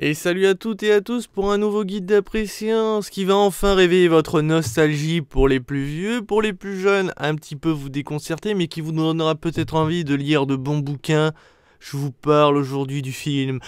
Et salut à toutes et à tous pour un nouveau guide d'appréciation qui va enfin réveiller votre nostalgie pour les plus vieux, pour les plus jeunes, un petit peu vous déconcerter, mais qui vous donnera peut-être envie de lire de bons bouquins. Je vous parle aujourd'hui du film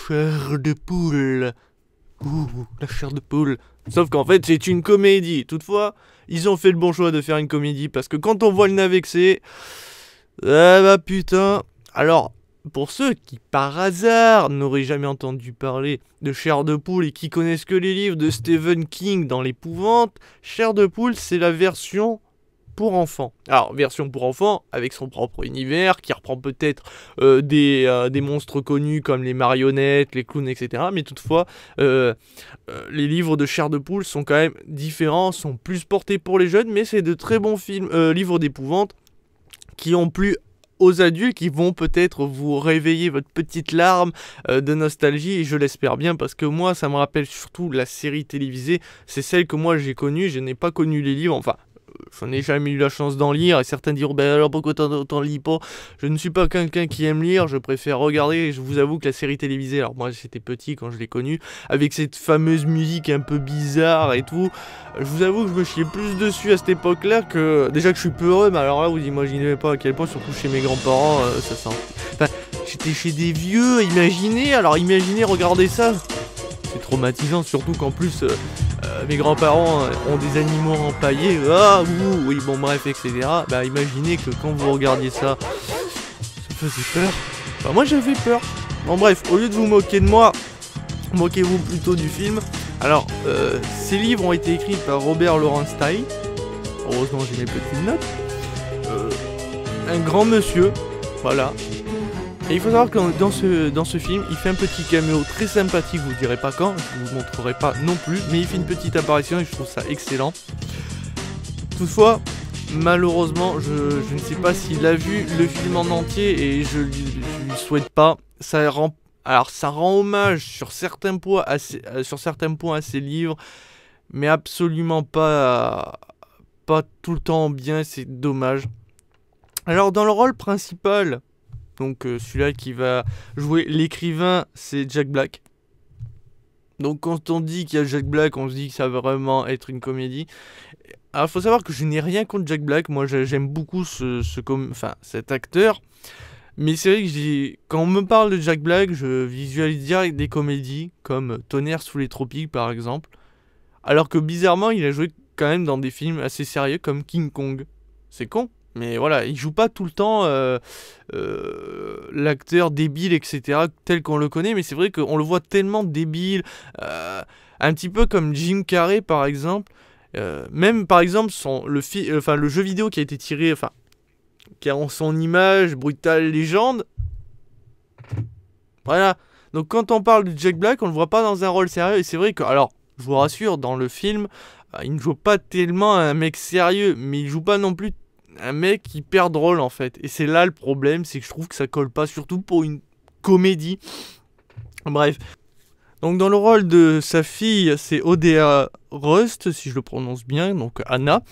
Chair de poule. Ouh, la chair de poule. Sauf qu'en fait, c'est une comédie. Toutefois, ils ont fait le bon choix de faire une comédie parce que quand on voit le navet que c'est... Ah bah putain. Alors... Pour ceux qui, par hasard, n'auraient jamais entendu parler de Chair de poule et qui connaissent que les livres de Stephen King dans l'épouvante, Chair de poule, c'est la version pour enfants. Alors, version pour enfants, avec son propre univers, qui reprend peut-être des monstres connus comme les marionnettes, les clowns, etc. Mais toutefois, les livres de Chair de poule sont quand même différents, sont plus portés pour les jeunes, mais c'est de très bons livres d'épouvante qui ont plu aux adultes, qui vont peut-être vous réveiller votre petite larme de nostalgie, et je l'espère bien parce que moi ça me rappelle surtout la série télévisée. C'est celle que moi j'ai connue, je n'ai pas connu les livres, enfin j'en ai jamais eu la chance d'en lire, et certains diront ben alors pourquoi t'en lis pas? Je ne suis pas quelqu'un qui aime lire, je préfère regarder, et je vous avoue que la série télévisée, alors moi j'étais petit quand je l'ai connue, avec cette fameuse musique un peu bizarre et tout, je vous avoue que je me chiais plus dessus à cette époque là que... Déjà que je suis peureux, mais alors là vous imaginez pas à quel point, surtout chez mes grands-parents, ça sent... Enfin, j'étais chez des vieux, imaginez, regardez ça. C'est traumatisant, surtout qu'en plus mes grands-parents ont des animaux empaillés. Ah ouh, oui bon bref etc. Bah imaginez que quand vous regardiez ça, ça faisait peur. Enfin moi j'avais peur. Bon bref, au lieu de vous moquer de moi, moquez-vous plutôt du film. Alors ces livres ont été écrits par Robert Lowenstein. Heureusement j'ai mes petites notes. Un grand monsieur, voilà. Et il faut savoir que dans ce film, il fait un petit caméo très sympathique, vous ne direz pas quand, je ne vous montrerai pas non plus, mais il fait une petite apparition et je trouve ça excellent. Toutefois, malheureusement, je ne sais pas s'il a vu le film en entier et je lui souhaite pas. Ça rend hommage sur certains points à ces livres, mais absolument pas tout le temps bien, c'est dommage. Alors dans le rôle principal... Donc celui-là qui va jouer l'écrivain, c'est Jack Black. Donc quand on dit qu'il y a Jack Black, on se dit que ça va vraiment être une comédie. Alors il faut savoir que je n'ai rien contre Jack Black, moi j'aime beaucoup cet acteur. Mais c'est vrai que quand on me parle de Jack Black, je visualise direct des comédies comme Tonnerre sous les tropiques par exemple. Alors que bizarrement il a joué quand même dans des films assez sérieux comme King Kong. C'est con. Mais voilà, il joue pas tout le temps l'acteur débile, etc., tel qu'on le connaît, mais c'est vrai qu'on le voit tellement débile, un petit peu comme Jim Carrey, par exemple. Même, par exemple, le jeu vidéo qui a été tiré, qui a en son image, Brutal Legend. Voilà. Donc quand on parle de Jack Black, on le voit pas dans un rôle sérieux, et c'est vrai que, alors, je vous rassure, dans le film, il ne joue pas tellement un mec sérieux, mais il joue pas non plus un mec hyper drôle en fait, et c'est là le problème, c'est que je trouve que ça colle pas, surtout pour une comédie. Bref, donc dans le rôle de sa fille, c'est Odea Rust, si je le prononce bien, donc Anna.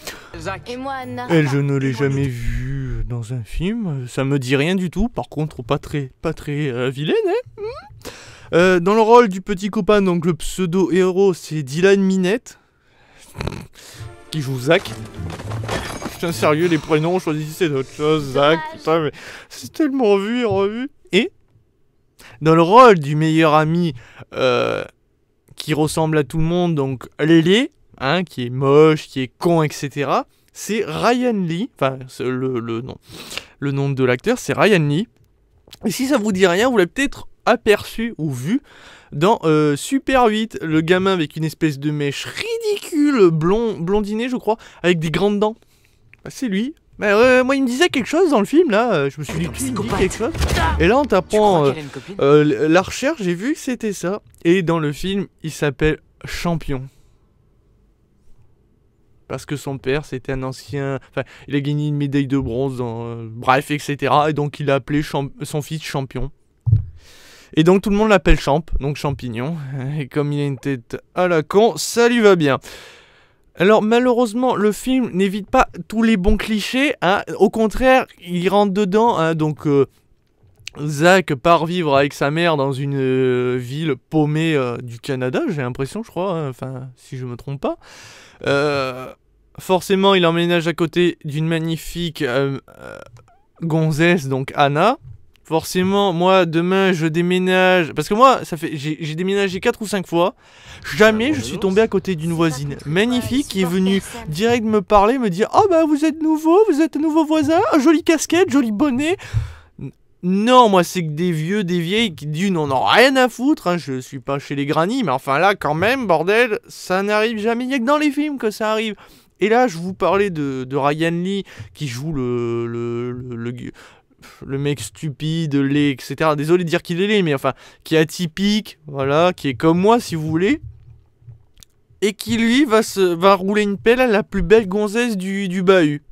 Et moi, Anna. Elle, je ne l'ai jamais vue dans un film, ça me dit rien du tout, par contre pas très vilaine, hein. Dans le rôle du petit copain, donc le pseudo-héros, c'est Dylan Minette, qui joue Zach. Putain, sérieux, les prénoms, choisissez d'autres choses, Zach, putain, mais c'est tellement vu et revu. Et dans le rôle du meilleur ami qui ressemble à tout le monde, donc Lélé, hein, qui est moche, qui est con, etc., c'est Ryan Lee, enfin, le nom de l'acteur, c'est Ryan Lee. Et si ça vous dit rien, vous l'avez peut-être aperçu ou vu dans Super 8, le gamin avec une espèce de mèche ridicule, blondiné, je crois, avec des grandes dents. Bah, c'est lui. Bah, moi, il me disait quelque chose dans le film, là. Je me suis dit, tu me dis quelque chose. Et là, on t'apprend la recherche, j'ai vu que c'était ça. Et dans le film, il s'appelle Champion. Parce que son père, c'était un ancien... Enfin, il a gagné une médaille de bronze dans... bref, etc. Et donc, il a appelé son fils Champion. Et donc, tout le monde l'appelle Champ, donc Champignon. Et comme il a une tête à la con, ça lui va bien. Alors malheureusement le film n'évite pas tous les bons clichés, hein. Au contraire il rentre dedans, hein. Donc Zach part vivre avec sa mère dans une ville paumée du Canada, j'ai l'impression, je crois, hein, enfin, si je me trompe pas. Forcément, il emménage à côté d'une magnifique gonzesse, donc Anna. Forcément, moi, demain, je déménage. Parce que moi, j'ai déménagé 4 ou 5 fois. Jamais je suis tombé à côté d'une voisine magnifique qui est venue direct me parler, me dire: oh bah, vous êtes nouveau voisin, jolie casquette, joli bonnet. Non, moi, c'est que des vieux, des vieilles qui d'une on en a rien à foutre. Hein. Je suis pas chez les grannies, mais enfin là, quand même, bordel, ça n'arrive jamais. Il y a que dans les films que ça arrive. Et là, je vous parlais de Ryan Lee qui joue le mec stupide, laid, etc. Désolé de dire qu'il est laid, mais enfin, qui est atypique, voilà, qui est comme moi, si vous voulez. Et qui, lui, va rouler une pelle à la plus belle gonzesse du bahut.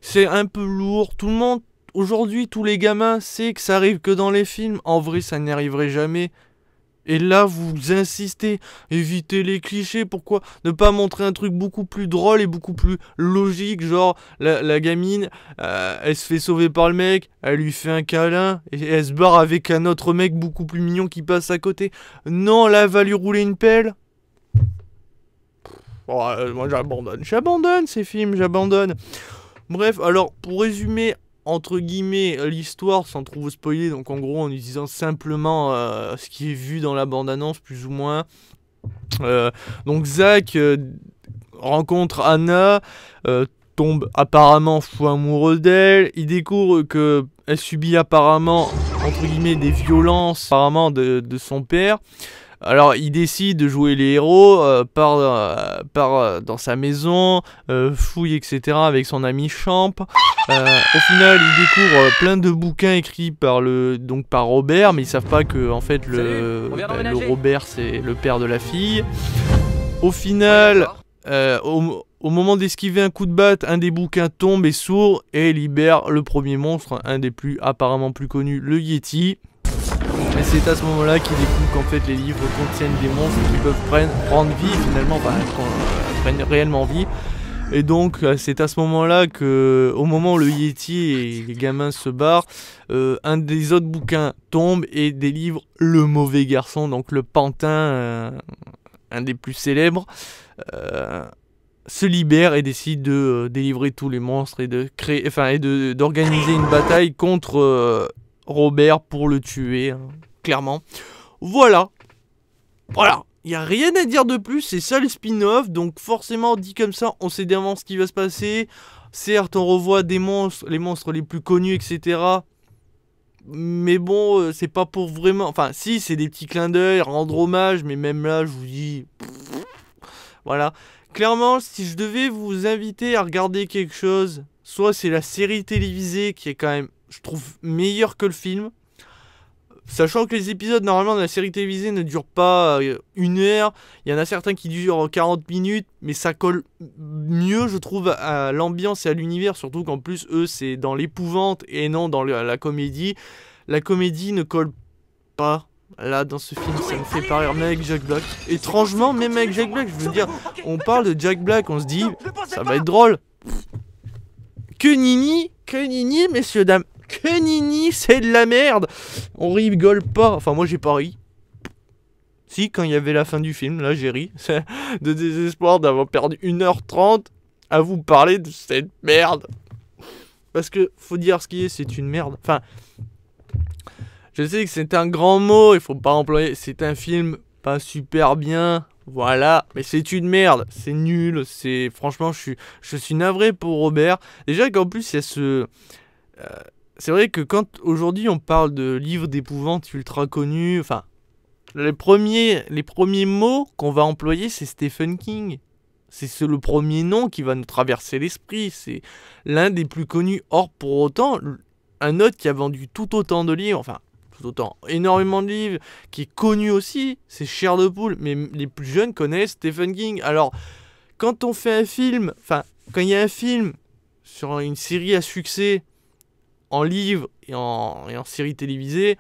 C'est un peu lourd. Tout le monde, aujourd'hui, tous les gamins savent que ça arrive que dans les films. En vrai, ça n'y arriverait jamais. Et là, vous insistez, évitez les clichés, pourquoi ne pas montrer un truc beaucoup plus drôle et beaucoup plus logique, genre la gamine, elle se fait sauver par le mec, elle lui fait un câlin, et elle se barre avec un autre mec beaucoup plus mignon qui passe à côté. Non, là, elle va lui rouler une pelle. Oh, moi j'abandonne ces films, j'abandonne. Bref, alors, pour résumer entre guillemets l'histoire sans trop vous spoiler, donc en gros en utilisant simplement ce qui est vu dans la bande-annonce plus ou moins. Donc Zach rencontre Anna, tombe apparemment fou amoureux d'elle, il découvre que elle subit apparemment entre guillemets des violences apparemment de son père. Alors il décide de jouer les héros, part dans sa maison, fouille etc avec son ami Champ. Au final il découvre plein de bouquins écrits par Robert, mais ils savent pas que en fait le Robert c'est le père de la fille. Au final, au moment d'esquiver un coup de batte, un des bouquins tombe et s'ouvre et libère le premier monstre, un des apparemment plus connus, le Yeti. Et c'est à ce moment-là qu'il découvre qu'en fait les livres contiennent des monstres qui peuvent prendre vie finalement, prennent réellement vie. Et donc c'est à ce moment-là que, au moment où le Yeti et les gamins se barrent, un des autres bouquins tombe et délivre le mauvais garçon, donc le pantin, un des plus célèbres, se libère et décide de délivrer tous les monstres et de créer, d'organiser une bataille contre Robert pour le tuer, hein, clairement. Voilà, il n'y a rien à dire de plus, c'est ça le spin-off, donc forcément dit comme ça, on sait d'avance ce qui va se passer. Certes, on revoit des monstres, les monstres les plus connus, etc. Mais bon, c'est pas pour vraiment... Enfin, si, c'est des petits clins d'œil, rendre hommage, mais même là, je vous dis... Voilà. Clairement, si je devais vous inviter à regarder quelque chose, soit c'est la série télévisée qui est quand même, je trouve, meilleure que le film. Sachant que les épisodes normalement de la série télévisée ne durent pas 1 heure, il y en a certains qui durent 40 minutes, mais ça colle mieux je trouve à l'ambiance et à l'univers, surtout qu'en plus eux c'est dans l'épouvante et non dans la comédie. La comédie ne colle pas. Là dans ce film ça me fait pas rire, même avec Jack Black. Étrangement même avec Jack Black, je veux dire, on parle de Jack Black, on se dit ça va être drôle. Que nini, messieurs dames. Que nini, c'est de la merde. On rigole pas. Enfin, moi, j'ai pas ri. Si, quand il y avait la fin du film, là, j'ai ri. De désespoir d'avoir perdu 1h30 à vous parler de cette merde. Parce que, faut dire ce qui est, c'est une merde. Enfin, je sais que c'est un grand mot, il faut pas employer. C'est un film pas super bien. Voilà, mais c'est une merde, c'est nul, c'est... Franchement, je suis navré pour Robert. Déjà qu'en plus, il y a ce... c'est vrai que quand aujourd'hui on parle de livres d'épouvante ultra connus, enfin, les premiers mots qu'on va employer, c'est Stephen King. C'est le premier nom qui va nous traverser l'esprit. C'est l'un des plus connus. Or, pour autant, un autre qui a vendu tout autant de livres, enfin, tout autant, énormément de livres, qui est connu aussi, c'est Chair de Poule. Mais les plus jeunes connaissent Stephen King. Alors, quand on fait un film, enfin, quand il y a un film sur une série à succès, en livre et en série télévisée,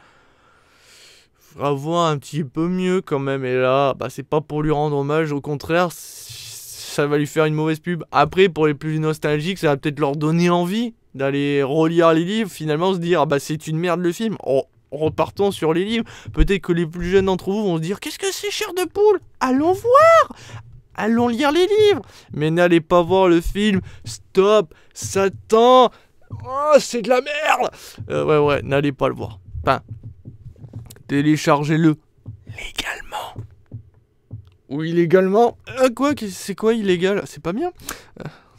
faudra voir un petit peu mieux quand même. Et là, bah, c'est pas pour lui rendre hommage, au contraire, ça va lui faire une mauvaise pub. Après, pour les plus nostalgiques, ça va peut-être leur donner envie d'aller relire les livres, finalement se dire, ah bah c'est une merde le film, repartons sur les livres. Peut-être que les plus jeunes d'entre vous vont se dire, qu'est-ce que c'est Chair de Poule? Allons voir! Allons lire les livres! Mais n'allez pas voir le film, stop, Satan! Oh, c'est de la merde! Ouais, n'allez pas le voir. Enfin, téléchargez-le. Légalement. Ou illégalement. Quoi? C'est quoi illégal? C'est pas bien.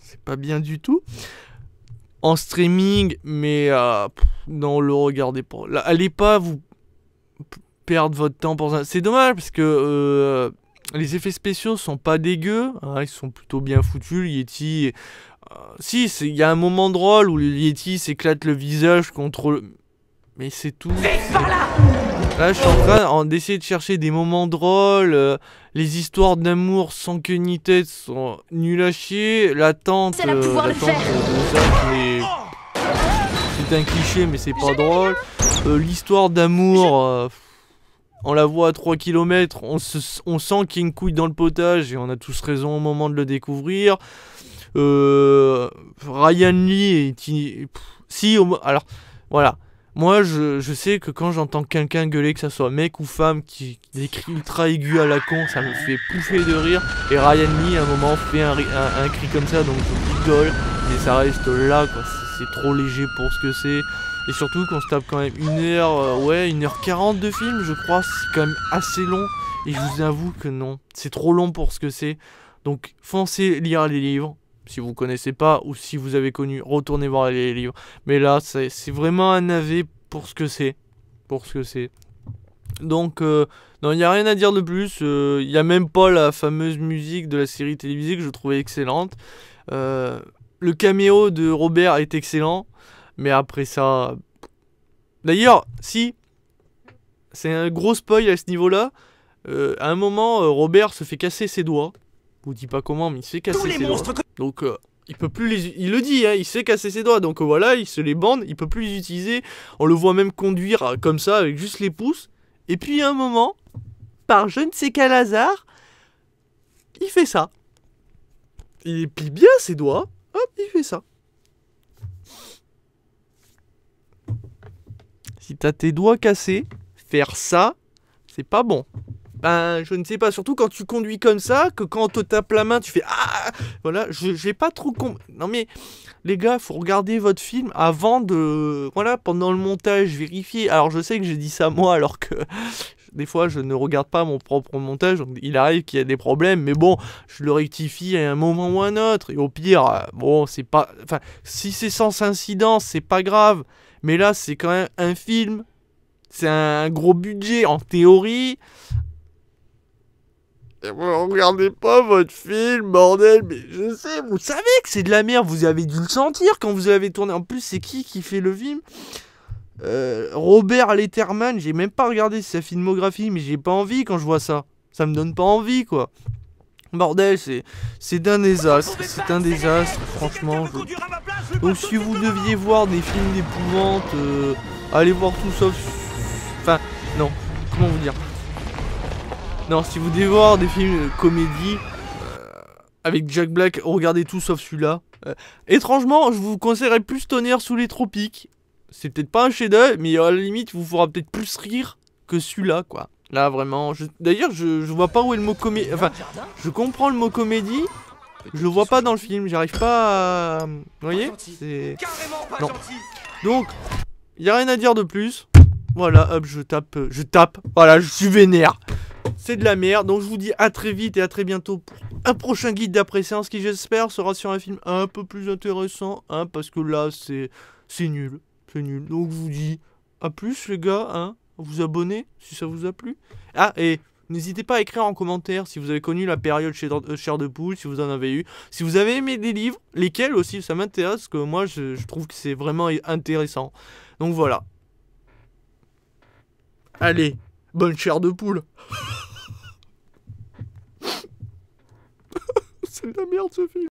C'est pas bien du tout. En streaming, mais non, le regardez pas. Là, allez pas vous perdre votre temps pour ça. C'est dommage parce que les effets spéciaux sont pas dégueux. Hein, ils sont plutôt bien foutus. Le Yeti. Si, il y a un moment drôle où le Yeti s'éclate le visage contre. Mais c'est tout. Là, je suis en train d'essayer de chercher des moments drôles. Les histoires d'amour sans queue ni tête sont nulles à chier. L'attente de Zach, c'est un cliché, mais c'est pas drôle. L'histoire d'amour, on la voit à 3 km. On sent qu'il y a une couille dans le potage et on a tous raison au moment de le découvrir. Ryan Lee alors, voilà. Moi, je sais que quand j'entends quelqu'un gueuler, que ça soit mec ou femme, qui des cris ultra aigus à la con, ça me fait pouffer de rire. Et Ryan Lee, à un moment, fait un cri comme ça, donc je rigole. Mais ça reste là, quoi. C'est trop léger pour ce que c'est. Et surtout qu'on se tape quand même 1h40 de film, je crois. C'est quand même assez long. Et je vous avoue que non, c'est trop long pour ce que c'est. Donc, foncez lire les livres. Si vous connaissez pas ou si vous avez connu, retournez voir les livres. Mais là, c'est vraiment un navet pour ce que c'est. Donc, non, il n'y a rien à dire de plus. Il n'y a même pas la fameuse musique de la série télévisée que je trouvais excellente. Le caméo de Robert est excellent. Mais après ça... D'ailleurs, si... C'est un gros spoil à ce niveau-là. À un moment, Robert se fait casser ses doigts. Je vous dis pas comment, mais il se fait casser ses doigts. Donc, il peut plus les... Il le dit, hein, il se fait casser ses doigts. Donc voilà, il se les bande, il peut plus les utiliser. On le voit même conduire comme ça, avec juste les pouces. Et puis, à un moment, par je ne sais quel hasard, il fait ça. Il plie bien ses doigts. Hop, il fait ça. Si t'as tes doigts cassés, faire ça, c'est pas bon. Ben, je ne sais pas, surtout quand tu conduis comme ça, que quand on te tape la main, tu fais ah. Voilà, j'ai pas trop Non mais, les gars, faut regarder votre film avant de... Voilà, pendant le montage, vérifier. Alors je sais que j'ai dit ça moi, alors que... Des fois, je ne regarde pas mon propre montage, donc il arrive qu'il y ait des problèmes, mais bon, je le rectifie à un moment ou à un autre. Et au pire, bon, c'est pas... Enfin, si c'est sans incidence, c'est pas grave. Mais là, c'est quand même un film. C'est un gros budget, en théorie. Et vous regardez pas votre film, bordel. Mais je sais, vous savez que c'est de la merde. Vous avez dû le sentir quand vous avez tourné. En plus, c'est qui fait le film? Robert Letterman. J'ai même pas regardé sa filmographie, mais j'ai pas envie quand je vois ça. Ça me donne pas envie, quoi. Bordel, c'est un désastre. C'est un désastre, franchement. Donc si vous deviez voir des films d'épouvante, allez voir tout sauf... Enfin, non, comment vous dire? Non, si vous devez voir des films comédie avec Jack Black, regardez tout sauf celui-là. Étrangement, je vous conseillerais plus Tonnerre sous les tropiques. C'est peut-être pas un chef-d'œuvre, mais à la limite, vous fera peut-être plus rire que celui-là, quoi. Là, vraiment. D'ailleurs, je vois pas où est le mot comédie. Enfin, je comprends le mot comédie. Je le vois pas dans le film. J'arrive pas à... Vous voyez? C'est... Non. Donc, y a rien à dire de plus. Voilà, hop, je tape. Voilà, je suis vénère. C'est de la merde. Donc, je vous dis à très vite et à très bientôt pour un prochain guide d'après-séance qui, j'espère, sera sur un film un peu plus intéressant. Hein, parce que là, c'est nul. C'est nul. Donc, je vous dis à plus, les gars. Hein. Vous abonner si ça vous a plu. Ah, et n'hésitez pas à écrire en commentaire si vous avez connu la période Chair de Poule, si vous en avez eu. Si vous avez aimé des livres, lesquels aussi, ça m'intéresse, parce que moi, je trouve que c'est vraiment intéressant. Donc voilà. Allez, bonne chair de poule. C'est de la merde ce film.